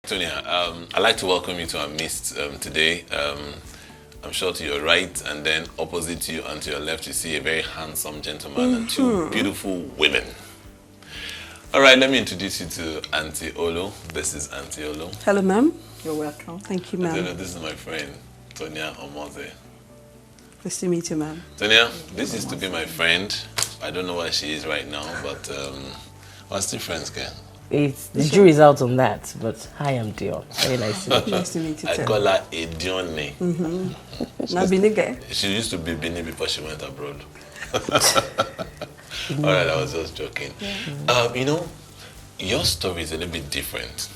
Tonia, I'd like to welcome you to our midst today. I'm sure to your right and then opposite to you and to your left you see a very handsome gentleman and two beautiful women. All right, let me introduce you to Auntie Olo. This is Auntie Olo. Hello, ma'am. You're welcome. Thank you, ma'am. This is my friend, Tonia Omoze. Nice to meet you, ma'am. Tonia, this used to be my friend. I don't know where she is right now, but we're still friends, girl. The jury is out on that, but hi, I'm Dion. Very nice to meet you. Nice to meet you, I too. call her Edione. Now, Binige. She used to be Bini before she went abroad. All right, I was just joking. You know, your story is a little bit different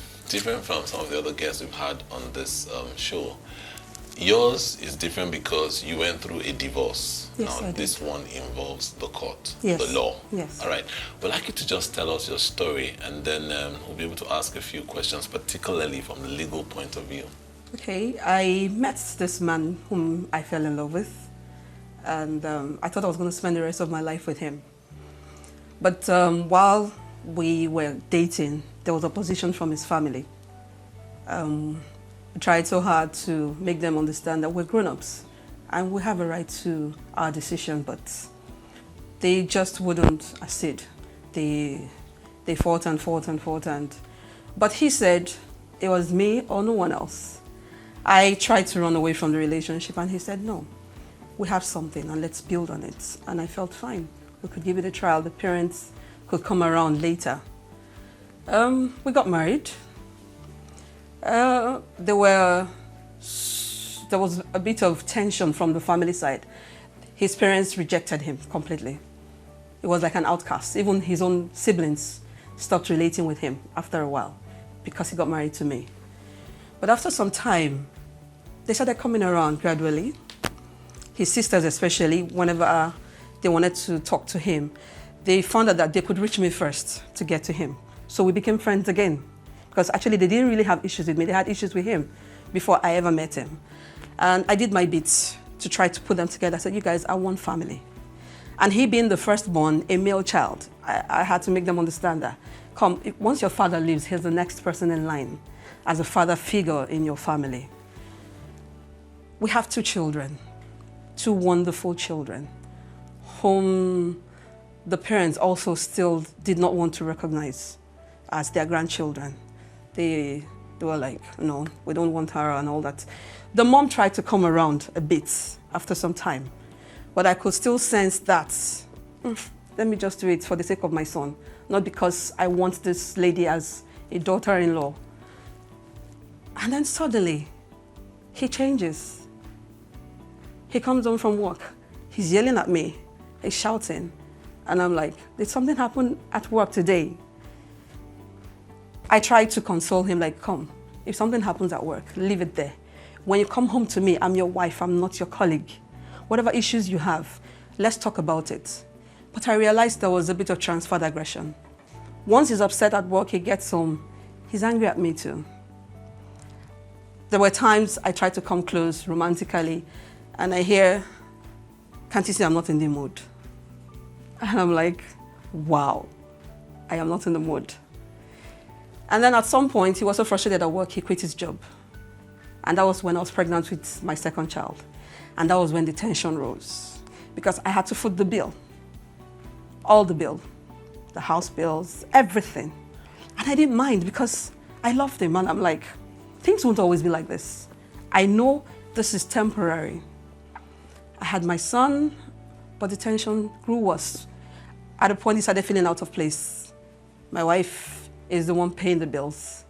from some of the other guests we've had on this show. Yours is different because you went through a divorce. Yes, now, this one involves the court, Yes. the law. Yes. All right. We'd like you to just tell us your story, and then we'll be able to ask a few questions, particularly from the legal point of view. Okay, I met this man whom I fell in love with, and I thought I was going to spend the rest of my life with him. But while we were dating, there was opposition from his family. I tried so hard to make them understand that we're grown-ups and we have a right to our decision, but they just wouldn't accede. They fought and fought and fought, but he said it was me or no one else. I tried to run away from the relationship and he said, no, we have something and let's build on it. And I felt fine. We could give it a trial. The parents could come around later. We got married. There was a bit of tension from the family side. His parents rejected him completely. He was like an outcast. Even his own siblings stopped relating with him after a while because he got married to me. But after some time, they started coming around gradually. His sisters especially, whenever they wanted to talk to him, they found out that they could reach me first to get to him. So we became friends again. Because actually they didn't really have issues with me. They had issues with him before I ever met him. And I did my bit to try to put them together. I said, you guys are one family. And he being the firstborn, a male child, I had to make them understand that, once your father leaves, he's the next person in line as a father figure in your family. We have two children, two wonderful children, whom the parents also still did not want to recognize as their grandchildren. They were like, no, we don't want her and all that. The mom tried to come around a bit after some time, but I could still sense that, let me just do it for the sake of my son, not because I want this lady as a daughter-in-law. And then suddenly, he changes. He comes home from work. He's yelling at me. He's shouting. And I'm like, did something happen at work today? I tried to console him, like, come, if something happens at work, leave it there. When you come home to me, I'm your wife, I'm not your colleague. Whatever issues you have, let's talk about it. But I realized there was a bit of transferred aggression. Once he's upset at work, he gets home, he's angry at me too. There were times I tried to come close romantically, and I hear, can't you see I'm not in the mood? And I'm like, wow, I am not in the mood. And then at some point, he was so frustrated at work, he quit his job. And that was when I was pregnant with my second child. And that was when the tension rose. Because I had to foot the bill. All the bill. The house bills, everything. And I didn't mind because I loved him. And I'm like, things won't always be like this. I know this is temporary. I had my son, but the tension grew worse. At a point, he started feeling out of place. My wife is the one paying the bills.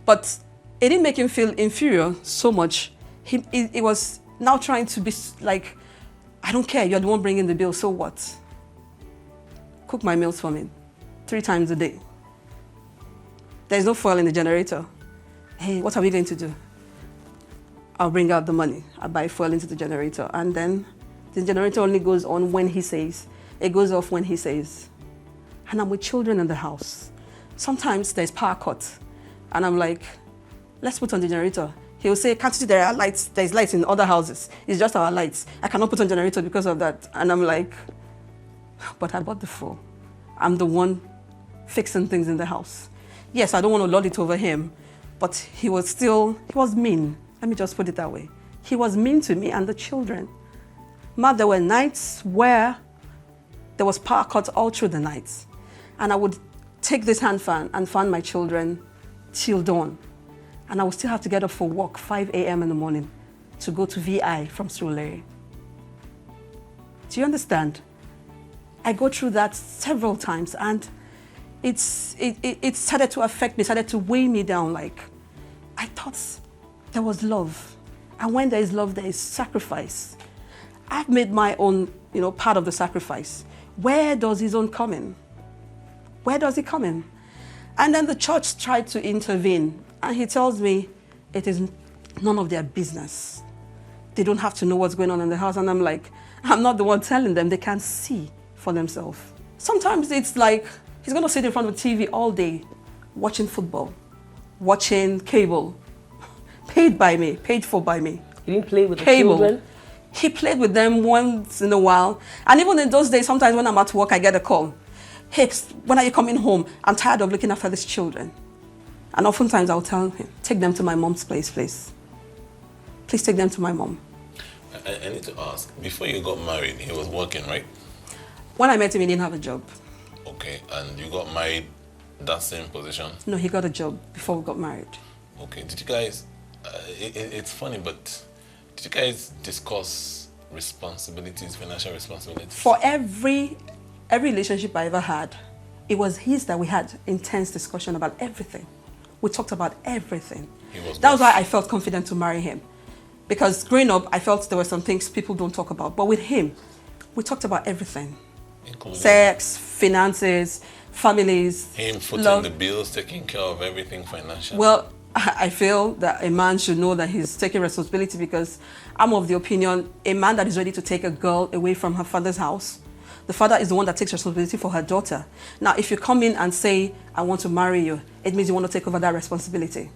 But it didn't make him feel inferior so much. He was now trying to be like, I don't care, you're the one bringing the bill, so what? Cook my meals for me 3 times a day. There's no fuel in the generator. Hey, what are we going to do? I'll bring out the money. I'll buy fuel into the generator. And then the generator only goes on when he says. It goes off when he says. And I'm with children in the house. Sometimes there's power cut, and I'm like, let's put on the generator. He'll say, can't you see there are lights? There's lights in other houses. It's just our lights. I cannot put on generator because of that. And I'm like, but I bought the fuel. I'm the one fixing things in the house. Yes, I don't want to lord it over him, But he was mean. Let me just put it that way. He was mean to me and the children. Ma, there were nights where there was power cuts all through the nights. And I would take this hand fan and fan my children till dawn. And I would still have to get up for work 5 a.m. in the morning to go to VI from Surulere. Do you understand? I go through that several times, and it started to affect me, started to weigh me down. Like, I thought there was love. And when there is love, there is sacrifice. I've made my own, part of the sacrifice. Where does his own come in? Where does it come in? And then the church tried to intervene, and he tells me it is none of their business. They don't have to know what's going on in the house. And I'm like, I'm not the one telling them. They can see for themselves. Sometimes it's like he's going to sit in front of the TV all day watching football, watching cable, paid for by me. He didn't play with the Cable. children? He played with them once in a while. And even in those days, sometimes when I'm at work, I get a call. Hey, when are you coming home? I'm tired of looking after these children. And oftentimes I'll tell him, take them to my mom's place, please. Please take them to my mom. I need to ask, before you got married, he was working, right? When I met him, he didn't have a job. Okay, and you got married that same position? No, he got a job before we got married. Okay, did you guys, it's funny, but did you guys discuss responsibilities, financial responsibilities? For every relationship I ever had, it was his that we had intense discussion about everything. We talked about everything. That was why I felt confident to marry him. Because growing up, I felt there were some things people don't talk about. But with him, we talked about everything. Including sex, finances, families. him footing love. the bills, taking care of everything financially. Well, I feel that a man should know that he's taking responsibility, because I'm of the opinion a man that is ready to take a girl away from her father's house, the father is the one that takes responsibility for her daughter. Now, if you come in and say, I want to marry you, it means you want to take over that responsibility.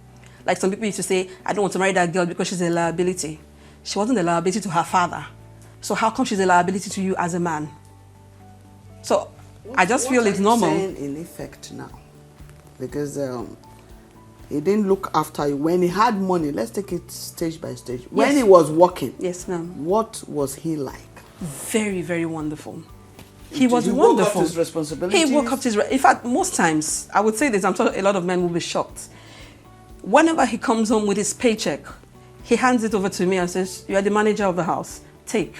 Like some people used to say, I don't want to marry that girl because she's a liability. She wasn't a liability to her father. So how come she's a liability to you as a man? So I just feel it's normal. What are you saying in effect now? Because he didn't look after you. When he had money, let's take it stage by stage. When Yes. he was working, Yes, ma'am. what was he like? Very, very wonderful. He Did was he wonderful. Woke up to his responsibilities? He woke up to his... In fact, most times, I would say this, I'm sure a lot of men will be shocked. Whenever he comes home with his paycheck, he hands it over to me and says, you are the manager of the house, take.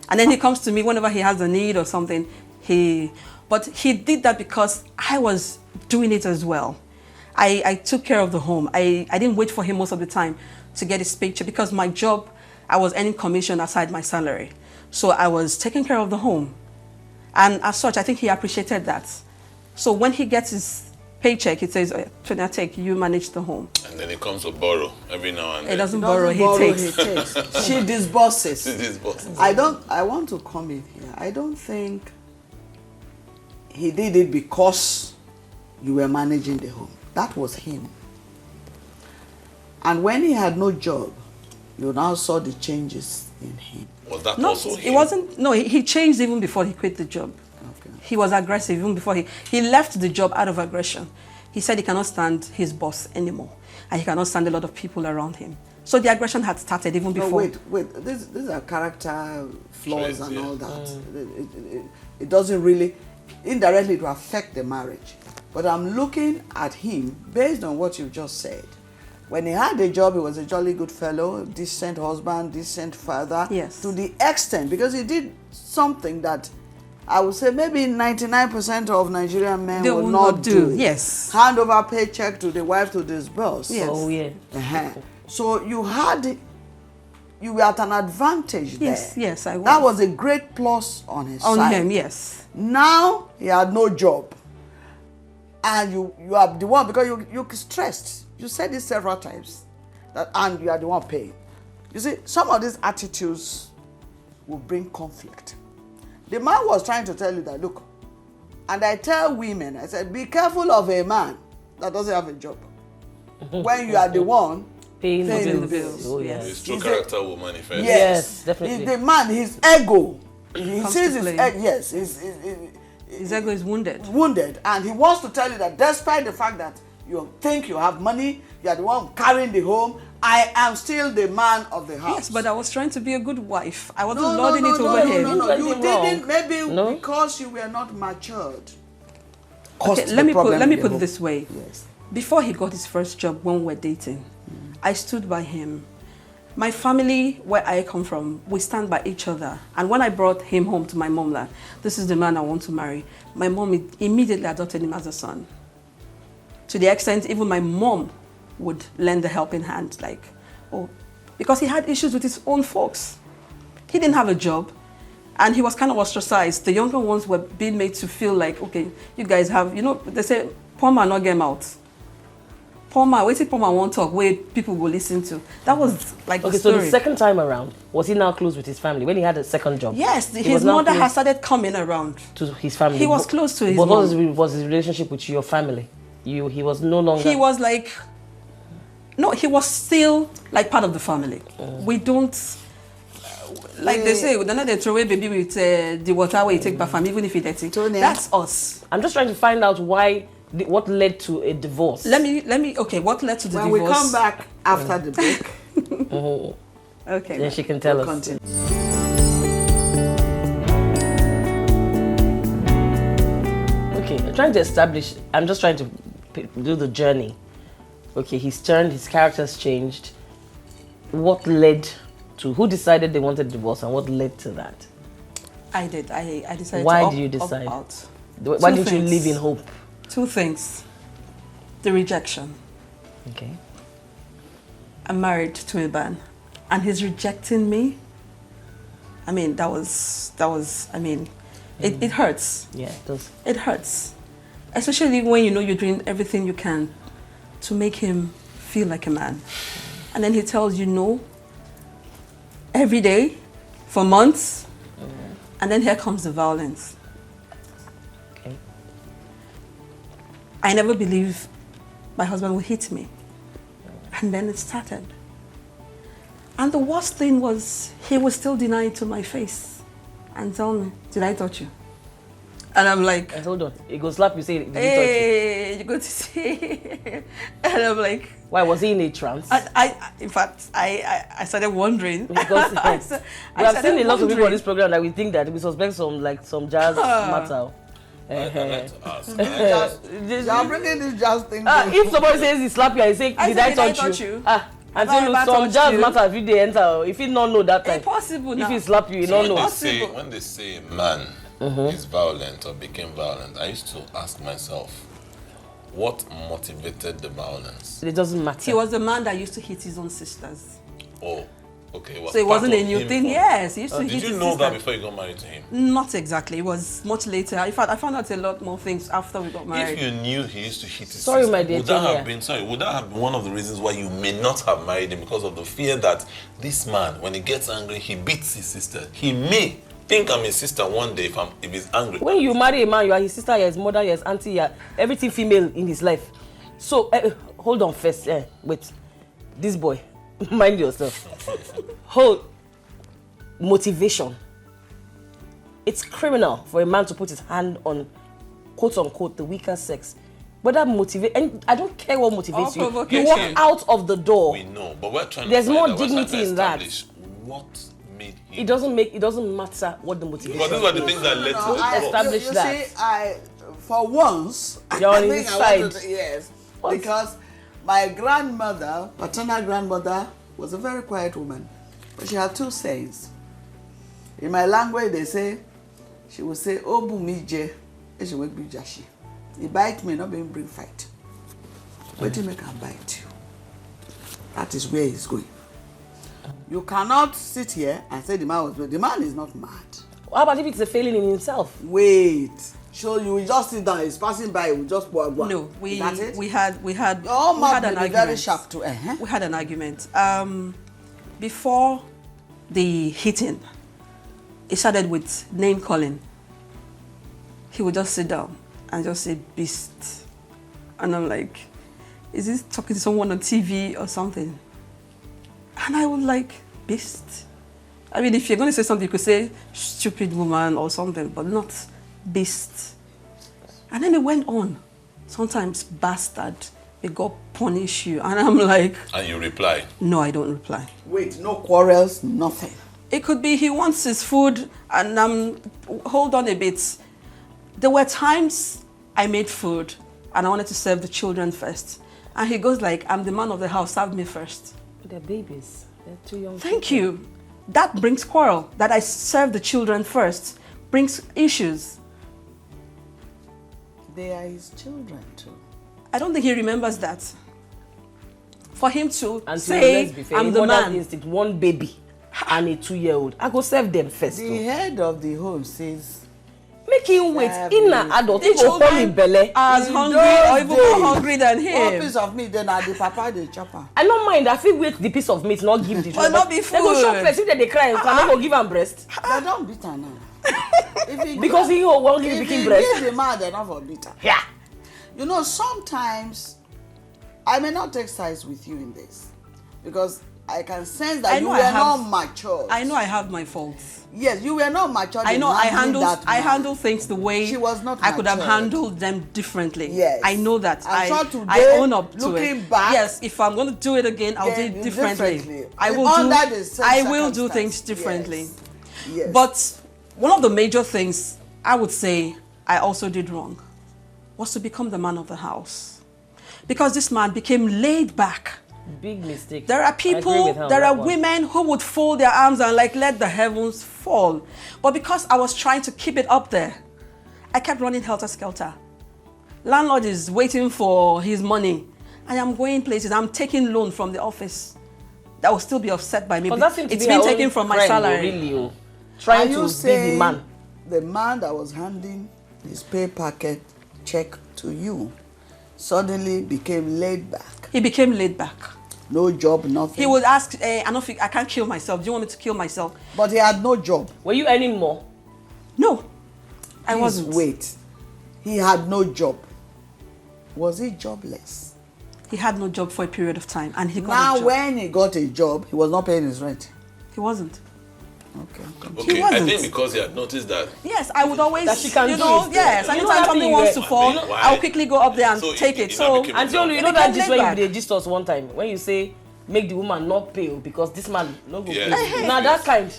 And then he comes to me whenever he has a need or something. But he did that because I was doing it as well. I took care of the home. I didn't wait for him most of the time to get his paycheck, because my job, I was earning commission aside my salary. So I was taking care of the home. And as such, I think he appreciated that. So when he gets his paycheck, he says, Tonia, take, you manage the home. And then he comes to borrow every now and He then. doesn't borrow, he takes. She disburses. This boss. I want to come in here. I don't think he did it because you were managing the home. That was him. And when he had no job, you now saw the changes in him. Was that No, also it him? wasn't. No, he changed even before he quit the job. Okay. He was aggressive even before he left the job out of aggression. He said he cannot stand his boss anymore, and he cannot stand a lot of people around him. So the aggression had started even No, before. wait. These are character flaws Traits, and yeah. all that. It doesn't really, indirectly, to affect the marriage. But I'm looking at him based on what you've just said. When he had a job, he was a jolly good fellow, decent husband, decent father. Yes. To the extent, because he did something that I would say maybe 99% of Nigerian men They will will not not do. do, yes. Hand over paycheck to the wife to disburse. Yes. Oh, yeah. So you were at an advantage there. Yes, I was. That was a great plus on his on side. him, yes. Now he had no job. And you are the one, because you're stressed. You said this several times. And you are the one paying. You see, some of these attitudes will bring conflict. The man was trying to tell you that, look, and I tell women, I said, be careful of a man that doesn't have a job. When you are the one Paying paying the the bills. bills. Oh, yes. His true He's character will manifest. Yes, definitely. He's the man, his ego. He Comes sees to his play. ego, His ego is wounded. wounded, and he wants to tell you that despite the fact that You think you have money. You are the one carrying the home. I am still the man of the house. Yes, but I was trying to be a good wife. I wasn't lording it over him. No, you didn't. Wrong. Maybe because you were not matured. Okay, let me put it this way. Yes. Before he got his first job, when we were dating, I stood by him. My family, where I come from, we stand by each other. And when I brought him home to my mom, like, this is the man I want to marry, my mom immediately adopted him as a son. To the extent, even my mom would lend a helping hand, like, oh, because he had issues with his own folks. He didn't have a job, and he was kind of ostracized. The younger ones were being made to feel like, okay, you guys have, you know, they say, poor man not get him out. Poor man, wait till poor man won't talk, where people will listen to. That was like Okay, the story. so the second time around, was he now close with his family when he had a second job? Yes, He his was now mother close has started coming around. to his family. He was close to his But what mom. was his relationship with your family? He was no longer. He was like, no, he was still like part of the family. We don't, like they say, they're not they throw away baby with the water where you take bath from, even if it's dirty. Tonia. That's us. I'm just trying to find out what led to a divorce. Let me. Okay, what led to the When divorce? we come back after the break, Okay. Then she can tell we'll us. continue. Okay, I'm just trying to do the journey. Okay, he's turned, his character's changed. What led to, who decided they wanted divorce and what led to that? I did. I decided. Why to did you opt decide? out. Why Two didn't you things. live in hope? Two things. The rejection. Okay. I'm married to a man, and he's rejecting me. I mean, that was. I mean, it hurts. Yeah, it does. It hurts, especially when you know you're doing everything you can to make him feel like a man, and then he tells you no every day for months, and then here comes the violence. Okay. I never believed my husband would hit me. And then it started. And the worst thing was, he would still deny it to my face and tell me, did I touch you? And I'm like, Hold on. He goes slap you, say, did he touch hey, you go to see. And I'm like, you? Why, was he in a trance? in fact, I started wondering. Because I we have started seen a lot of people on wondering. this program that we think that we suspect some jazz matter. I'd like to ask. You are bringing this jazz thing. If somebody says he slap you, I say, I did say, I did I touch touch you? you? Until Have I some touched jazz you? matter if they enter, if he don't know that time. Impossible If now. he slap you, you don't know. When they say a man is violent or became violent, I used to ask myself, what motivated the violence? It doesn't matter. He was the man that used to hit his own sisters. Oh, okay. So it wasn't a new thing. Yes, he used to Did hit you his know that sister. before you got married to him? Not exactly. It was much later. In fact, I found out a lot more things after we got married. If you knew he used to hit his Sorry, sister, my dear would that Tonia. have been one of the reasons why you may not have married him, because of the fear that this man, when he gets angry, he beats his sister. He may think I'm his sister one day if he's angry. When you marry a man, you are his sister, you are his mother, you are his auntie, you are everything female in his life. So, hold on first. Wait. This boy, mind yourself. Hold. Motivation. It's criminal for a man to put his hand on, quote unquote, the weaker sex. But that motivate, and I don't care what motivates you. You provocation. walk out of the door. We know, but we're trying There's to more find out, we're trying to dignity in that. establish what made him. It doesn't matter what the motivation But these were the things that led to the divorce. establish you that. See, for once, You're on I think his I wanted side. to, yes, What? because my grandmother, paternal grandmother, was a very quiet woman, but she had two sayings. In my language, they say, she would say, "Obu mi je, and she won't be jashi." He bite me, not being bring fight. Wait till make him bite you. That is where he's going. You cannot sit here and say the man was mad. The man is not mad. How about if it's a failing in himself? Wait. So you will just sit down, he's passing by, you will just pour agua. No, Is that it? we had All we mouth had an may be argument. very sharp too. We had an argument. Before the hitting, it started with name calling. He would just sit down and just say beast. And I'm like, is he talking to someone on TV or something? And I was like, beast. I mean, if you're going to say something, you could say stupid woman or something, but not beast. And then it went on. Sometimes bastard, may God punish you. And I'm like, And you reply. no, I don't reply. Wait, no quarrels, nothing. It could be he wants his food and hold on a bit. There were times I made food and I wanted to serve the children first. And he goes like, I'm the man of the house, serve me first. They're babies. They're too young. Thank you. That brings quarrel. That I serve the children first brings issues. They are his children too. I don't think he remembers that. For him to And say, let's be fair, I'm the man. Instinct, one baby and a 2-year-old. I go serve them first. The head of the home says, Make him wait. In an adult, The he will call him children Bele. are as in hungry or even those more days, hungry than one him. piece of meat, then are the papa, the chopper. I don't mind. I feel wait the piece of meat, not give the But not be They go shop food. first. If they cry, can I go give him breast? They don't beat her now. If he Because he won't give if the he breast. give the man, they're not for beat her. Yeah. You know, sometimes I may not take sides with you in this because I can sense that I you know were I have- not mature. I know I have my faults. Yes, you were not mature. I know I handle that man. things the way She was not I could have matured. handled them differently. Yes. I know that. I'm sure today, I own up to looking it. back, Yes, if I'm going to do it again, I'll do then it differently. differently. I will Under the same I will do circumstance. things differently. Yes. Yes. But one of the major things I would say I also did wrong was to become the man of the house. Because this man became laid back. Big mistake. There are I agree people, with her on there that are one. women who would fold their arms and like let the heavens fall. But because I was trying to keep it up there, I kept running helter-skelter. Landlord is waiting for his money. I am going places. I'm taking loan from the office. That will still be offset by me. But that seems to It's be been her taken own from my friend, salary. Really, Are trying you to be saying the man. the man that was handing his pay packet check to you suddenly became laid back? He became laid back. No job, nothing. He would ask, I can't kill myself. Do you want me to kill myself? But he had no job. Were you earning more? No, I Please wasn't. wait. He had no job. Was he jobless? He had no job for a period of time, and he got a Now, job. when he got a job, he was not paying his rent. He wasn't. Okay. Okay, I wasn't. think because he had noticed that. Yes, I would always, That she can you do know, it. yes, You know anytime that something thing wants where- to fall, You know why? I'll quickly go up there and So take it it. now So, became- Auntie Olu, you It know that became this laid when back. you did gist us one time when you say make the woman not pay because this man no go Yes. pay. Now that kind.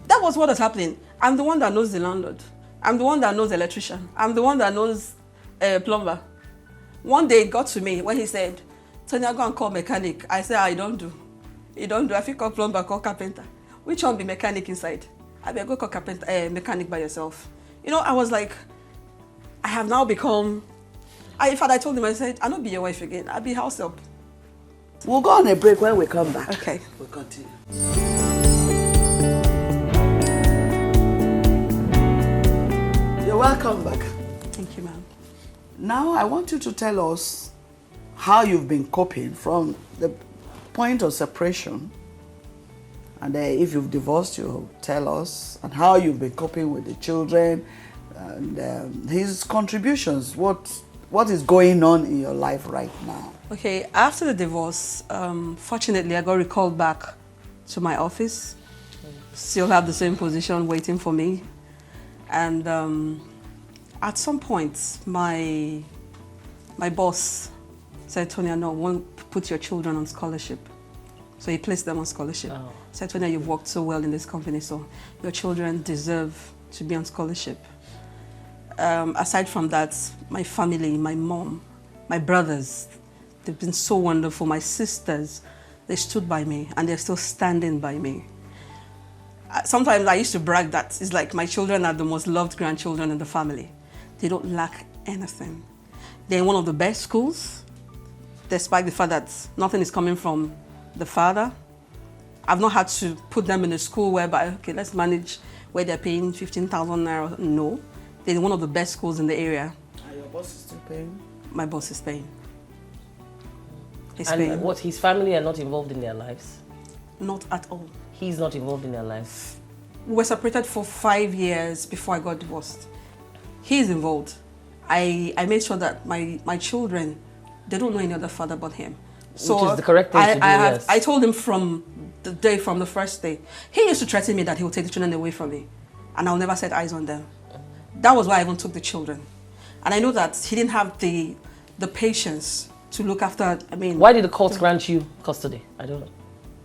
that was what was happening. I'm the one that knows the landlord. I'm the one that knows the electrician. I'm the one that knows plumber. One day it got to me when he said, Tonia, go and call mechanic. I said, I don't do. You don't do. I think call plumber, call carpenter. Which one be mechanic inside? I better go call carpenter, mechanic by yourself. You know, I was like, I have now become, in fact, I told him, I said, I'll not be your wife again. I'll be house help. We'll go on a break. When we come back, Okay. we'll continue. You're welcome back. Thank you, ma'am. Now, I want you to tell us how you've been coping from the point of separation. And if you've divorced, you'll tell us, and how you've been coping with the children, and his contributions. What is going on in your life right now? Okay, after the divorce, fortunately, I got recalled back to my office. Still have the same position waiting for me. And at some point, my boss said, Tonia, no, won't put your children on scholarship. So he placed them on scholarship. Oh. Said, Tonia, you've worked so well in this company, so your children deserve to be on scholarship. Aside from that, my family, my mom, my brothers, they've been so wonderful. My sisters, they stood by me and they're still standing by me. Sometimes I used to brag that it's like my children are the most loved grandchildren in the family. They don't lack anything. They're in one of the best schools, despite the fact that nothing is coming from the father. I've not had to put them in a school whereby, okay, let's manage where they're paying 15,000 naira. No, they're in one of the best schools in the area. Are your boss still paying? My boss is paying. He's And paying. what, his family are not involved in their lives? Not at all. He's not involved in their lives. We were separated for 5 years before I got divorced. He's involved. I made sure that my children, they don't know any other father but him. So Which is the correct thing to do, yes. I told him from the first day. He used to threaten me that he would take the children away from me and I'll never set eyes on them. That was why I even took the children. And I know that he didn't have the patience to look after, I mean... Why did the court grant you custody? I don't know.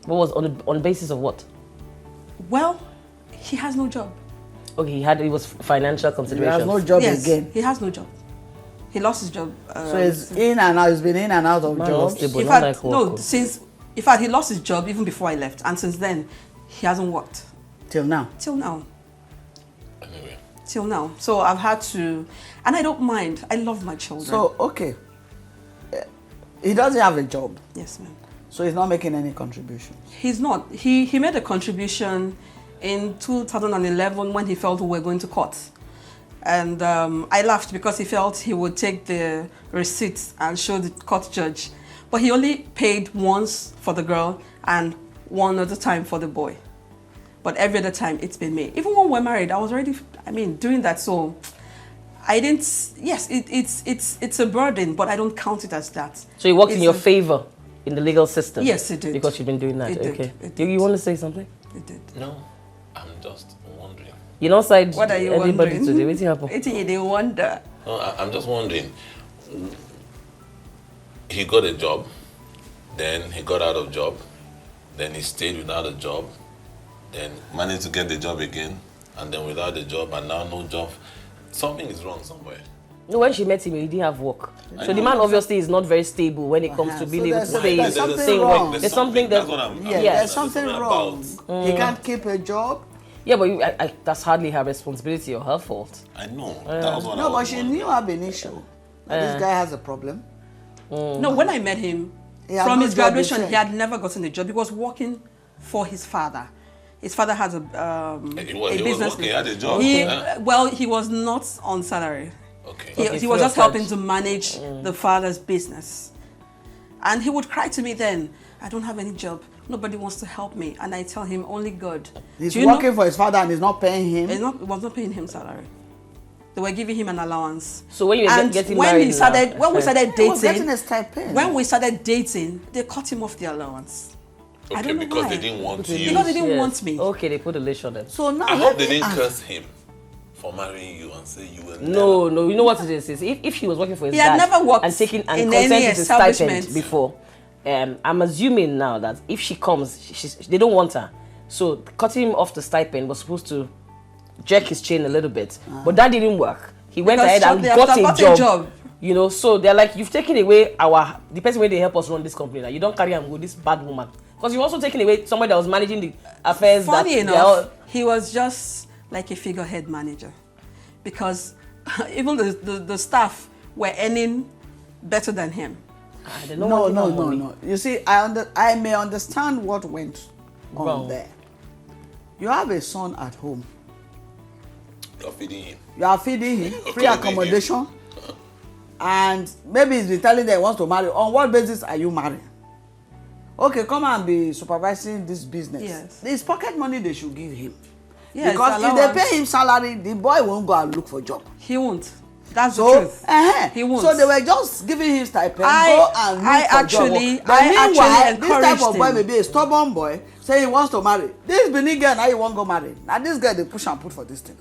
What was on the basis of what? Well, he has no job. Okay, it was financial He considerations. has no job Yes, again. he has no job. He lost his job. So he's in and out. He's been in and out of Man jobs. lost it, but in not fact, like no, work. in fact, he lost his job even before I left. And since then, he hasn't worked. Till now. Till now. Anyway. Till now. So I've had to... And I don't mind. I love my children. So, okay. He doesn't have a job. Yes, ma'am. So he's not making any contributions. He's not. He made a contribution in 2011 when he felt we were going to court. And I laughed because he felt he would take the receipts and show the court judge. But he only paid once for the girl and one other time for the boy. But every other time it's been me. Even when we're married, I was already, doing that. So I didn't, yes, it's a burden, but I don't count it as that. So it worked in It's your favor in the legal system? Yes, it did. Because you've been doing that, It did. okay. It Do you did. want to say something? It did. No, I'm just wondering. You know, side What are you anybody wondering? today? What's happened? It's they wonder. No, I'm just wondering. He got a job, then he got out of job, then he stayed without a job, then managed to get the job again, and then without the job, and now no job. Something is wrong somewhere. No, when she met him, he didn't have work. I So the know. man obviously is not very stable when it comes to So being able to there's- stay. there's something stay in wrong. work. There's something that... That's what I'm Yeah, Yes. there's something wrong. He can't keep a job. Yeah, but that's hardly her responsibility or her fault. I know. That was what I No, but was she wondering. knew ab initio that this guy has a problem. No, when I met him, He had from no his job, graduation, he said. he had never gotten a job. He was working for his father. His father has He was business. working, he had a job. He, Yeah. well, he was not on salary. Okay. He, Okay, he was free just of charge. helping to manage the father's business. And he would cry to me then, I don't have any job. Nobody wants to help me. And I tell him, only God. He's Do you working know, for his father and he's not paying him. it was not paying him salary. They were giving him an allowance. So when you were And getting when married we started, now- when we started He was getting dating, a stipend. when we started dating, they cut him off the allowance. I Okay, don't know because why. they didn't want you. Because they didn't Yes. want me. Okay, they put a leash on them. So now I let hope they me didn't ask. curse him for marrying you and say you were No, you know what it is? If she was working for his He had dad never worked and taking and in any consented to stipend establishment. before, I'm assuming now that if she comes, they don't want her. So cutting him off the stipend was supposed to jerk his chain a little bit, but that didn't work. He went Because ahead and shortly after, got a job. You know, so they're like, you've taken away the person where they help us run this company. Now you don't carry him with this bad woman because you've also taken away somebody that was managing the affairs. Funny that enough, he was just like a figurehead manager, because even the staff were earning better than him. they don't No, want him no, on no, money. no. You see, I may understand what went on Wrong. there. You have a son at home. You're feeding him. You are feeding him, free Clothing him. accommodation, and maybe he's been telling them he wants to marry. On what basis are you marrying? Okay, come and be supervising this business. Yes. There's pocket money they should give him. Yes, Because if allowance. they pay him salary, the boy won't go and look for a job. He won't. That's So, the truth. He won't. So they were just giving him stipend, go and I look for actually- job. But I meanwhile, actually this type of encouraged boy him. may be a stubborn boy, say he wants to marry. This Benin girl now he won't go marry. Now this girl they push and put for this thing.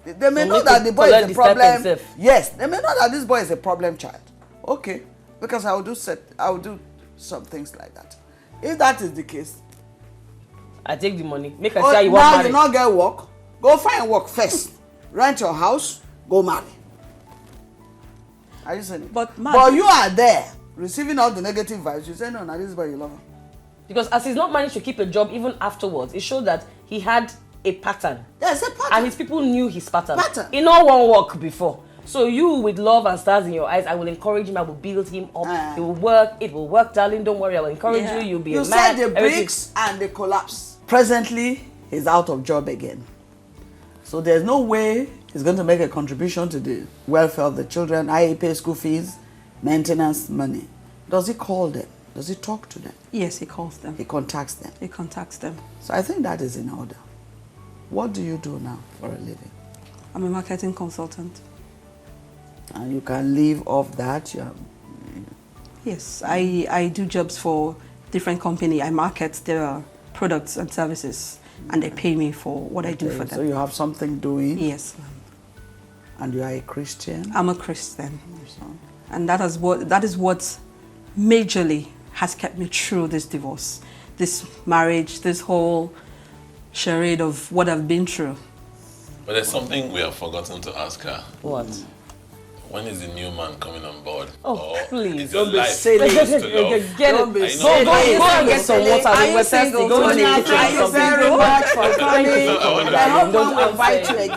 They may So know make that it the boy collect is a the stipend problem. sef. Yes, they may know that this boy is a problem child. Okay, because I will do some things like that. If that is the case, I take the money. Make her see how you now want you marry. not get work. Go find work first. Rent your house. Go marry. Are you saying it? But, man- but you are there receiving all the negative vibes. You say no, now this is why you love him. Because as he's not managed to keep a job even afterwards, it showed that he had a pattern. There's a pattern. And his people knew his pattern. Pattern. He not one work before. So you, with love and stars in your eyes, I will encourage him. I will build him up. It will work. It will work, darling. Don't worry. I will encourage Yeah. you. You'll be You a said man. the everything. bricks and the collapse. Presently, he's out of job again. So there's no way he's going to make a contribution to the welfare of the children, i.e. pay school fees, maintenance money. Does he call them? Does he talk to them? Yes, he calls them. He contacts them. He contacts them. So I think that is in order. What do you do now for a living? I'm a marketing consultant. And you can live off that. Yes, I do jobs for different company. I market their products and services, and they pay me for what I do for them. So you have something doing, Yes, and you are a Christian. I'm a Christian, So and that is what majorly has kept me through this divorce, this marriage, this whole charade of what I've been through. But there's something we have forgotten to ask her. What? When is the new man coming on board? Oh, please, is your don't be life silly. close to love? Get Don't it. be I silly. know. Go and get some water. Are We you were thirsty. single, Go in the Tonia? kitchen. Thank you something. very much for coming. wonderful. I hope Don't one will invite answer. you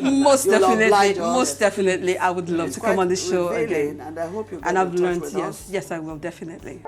again. Most You'll definitely, oblige us. most definitely, I would love It's to come quite on this show revealing, again. and I hope you get And I've in touch learned, with yes, us. yes, I will definitely.